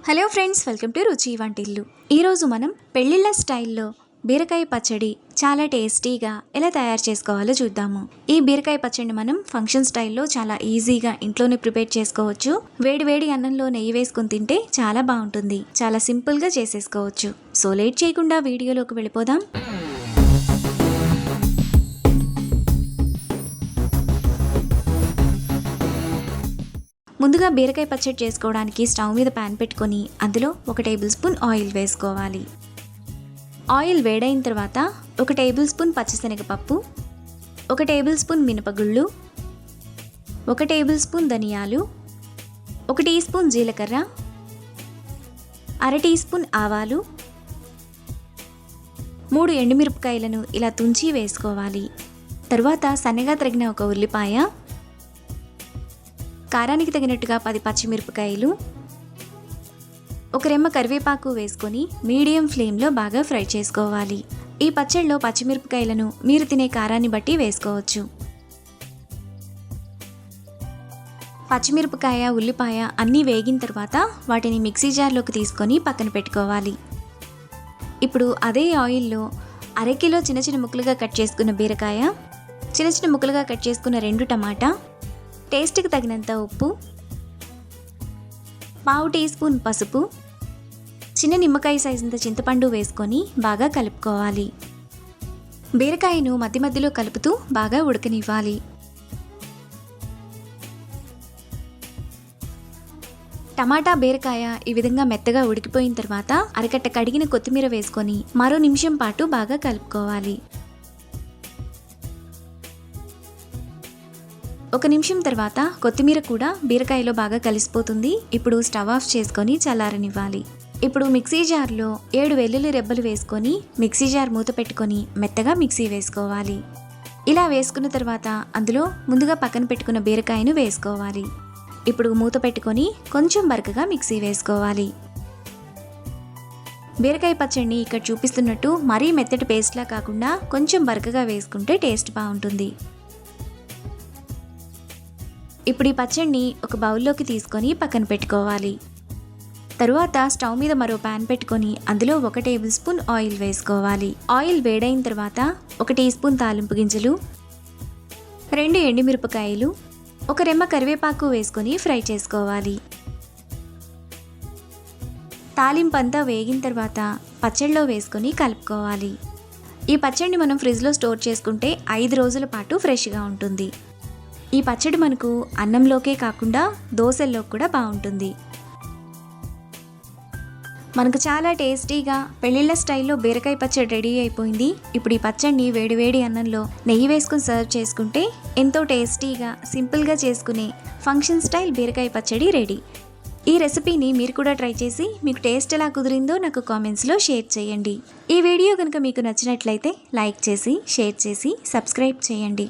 Hello friends, welcome to రుచి వంటిల్లు. ఈరోజు మనం పెళ్ళిళ్ళ స్టైల్లో బీరకాయ పచ్చడి చాలా టేస్టీగా ఎలా తయారు చేసుకోవాలో చూద్దాము. ఈ బీరకాయ పచ్చడిని మనం ఫంక్షన్ స్టైల్లో చాలా ఈజీగా ఇంట్లోనే ప్రిపేర్ చేసుకోవచ్చు. వేడి వేడి అన్నంలో నెయ్యి వేసుకొని తింటే చాలా బాగుంటుంది. చాలా సింపుల్గా చేసేసుకోవచ్చు. సో లేట్ చేయకుండా వీడియోలోకి వెళ్ళిపోదాం. ముందుగా బీరకాయ పచ్చడి చేసుకోవడానికి స్టవ్ మీద ప్యాన్ పెట్టుకొని అందులో 1 టేబుల్ స్పూన్ ఆయిల్ వేసుకోవాలి. ఆయిల్ వేడైన తర్వాత 1 టేబుల్ స్పూన్ పచ్చిశనగపప్పు, 1 టేబుల్ స్పూన్ మినపగుళ్ళు, 1 టేబుల్ స్పూన్ ధనియాలు, 1 టీ స్పూన్ జీలకర్ర, అర టీ స్పూన్ ఆవాలు, 3 ఎండుమిరపకాయలను ఇలా తుంచి వేసుకోవాలి. తర్వాత సన్నగా తరిగిన 1 ఉల్లిపాయ, కారానికి తగినట్టుగా 10 పచ్చిమిరపకాయలు, 1 రెమ్మ కరివేపాకు వేసుకొని మీడియం ఫ్లేమ్లో బాగా ఫ్రై చేసుకోవాలి. ఈ పచ్చడిలో పచ్చిమిరపకాయలను మీరు తినే కారాన్ని బట్టి వేసుకోవచ్చు. పచ్చిమిరపకాయ, ఉల్లిపాయ అన్నీ వేగిన తర్వాత వాటిని మిక్సీ జార్లోకి తీసుకొని పక్కన పెట్టుకోవాలి. ఇప్పుడు అదే ఆయిల్లో అర కిలో చిన్న చిన్న ముక్కలుగా కట్ చేసుకున్న బీరకాయ, చిన్న చిన్న ముక్కలుగా కట్ చేసుకున్న 2 టమాటా, టేస్ట్కి తగినంత ఉప్పు, పావు టీ స్పూన్ పసుపు, చిన్న నిమ్మకాయ సైజంత చింతపండు వేసుకొని బాగా కలుపుకోవాలి. బీరకాయను మధ్య మధ్యలో కలుపుతూ బాగా ఉడకనివ్వాలి. టమాటా, బీరకాయ ఈ విధంగా మెత్తగా ఉడికిపోయిన తర్వాత అరకట్ట కడిగిన కొత్తిమీర వేసుకొని మరో నిమిషం పాటు బాగా కలుపుకోవాలి. 1 నిమిషం తర్వాత కొత్తిమీర కూడా బీరకాయలో బాగా కలిసిపోతుంది. ఇప్పుడు స్టవ్ ఆఫ్ చేసుకొని చల్లారనివ్వాలి. ఇప్పుడు మిక్సీ జార్లో 7 వెల్లుల్లి రెబ్బలు వేసుకొని మిక్సీ జార్ మూత పెట్టుకొని మెత్తగా మిక్సీ వేసుకోవాలి. ఇలా వేసుకున్న తర్వాత అందులో ముందుగా పక్కన పెట్టుకున్న బీరకాయను వేసుకోవాలి. ఇప్పుడు మూత పెట్టుకొని కొంచెం బరకగా మిక్సీ వేసుకోవాలి. బీరకాయ పచ్చడిని ఇక్కడ చూపిస్తున్నట్టు మరీ మెత్తటి పేస్ట్లా కాకుండా కొంచెం బరకగా వేసుకుంటే టేస్ట్ బాగుంటుంది. ఇప్పుడు ఈ పచ్చడిని ఒక బౌల్లోకి తీసుకొని పక్కన పెట్టుకోవాలి. తరువాత స్టవ్ మీద మరో ప్యాన్ పెట్టుకొని అందులో 1 టేబుల్ స్పూన్ ఆయిల్ వేసుకోవాలి. ఆయిల్ వేడైన తర్వాత 1 టీ స్పూన్ తాలింపు గింజలు, 2 ఎండుమిరపకాయలు, 1 రెమ్మ కరివేపాకు వేసుకొని ఫ్రై చేసుకోవాలి. తాలింపు అంతా వేగిన తర్వాత పచ్చడిలో వేసుకొని కలుపుకోవాలి. ఈ పచ్చడిని మనం ఫ్రిడ్జ్లో స్టోర్ చేసుకుంటే 5 రోజుల పాటు ఫ్రెష్గా ఉంటుంది. ఈ పచ్చడి మనకు అన్నంలోకే కాకుండా దోశల్లో కూడా బాగుంటుంది. మనకు చాలా టేస్టీగా పెళ్ళిళ్ళ స్టైల్లో బీరకాయ పచ్చడి రెడీ అయిపోయింది. ఇప్పుడు ఈ పచ్చడిని వేడివేడి అన్నంలో నెయ్యి వేసుకొని సర్వ్ చేసుకుంటే ఎంతో టేస్టీగా సింపుల్గా చేసుకునే ఫంక్షన్ స్టైల్ బీరకాయ పచ్చడి రెడీ. ఈ రెసిపీని మీరు కూడా ట్రై చేసి మీకు టేస్ట్ ఎలా కుదిరిందో నాకు కామెంట్స్లో షేర్ చేయండి. ఈ వీడియో కనుక మీకు నచ్చినట్లయితే లైక్ చేసి, షేర్ చేసి, సబ్స్క్రైబ్ చేయండి.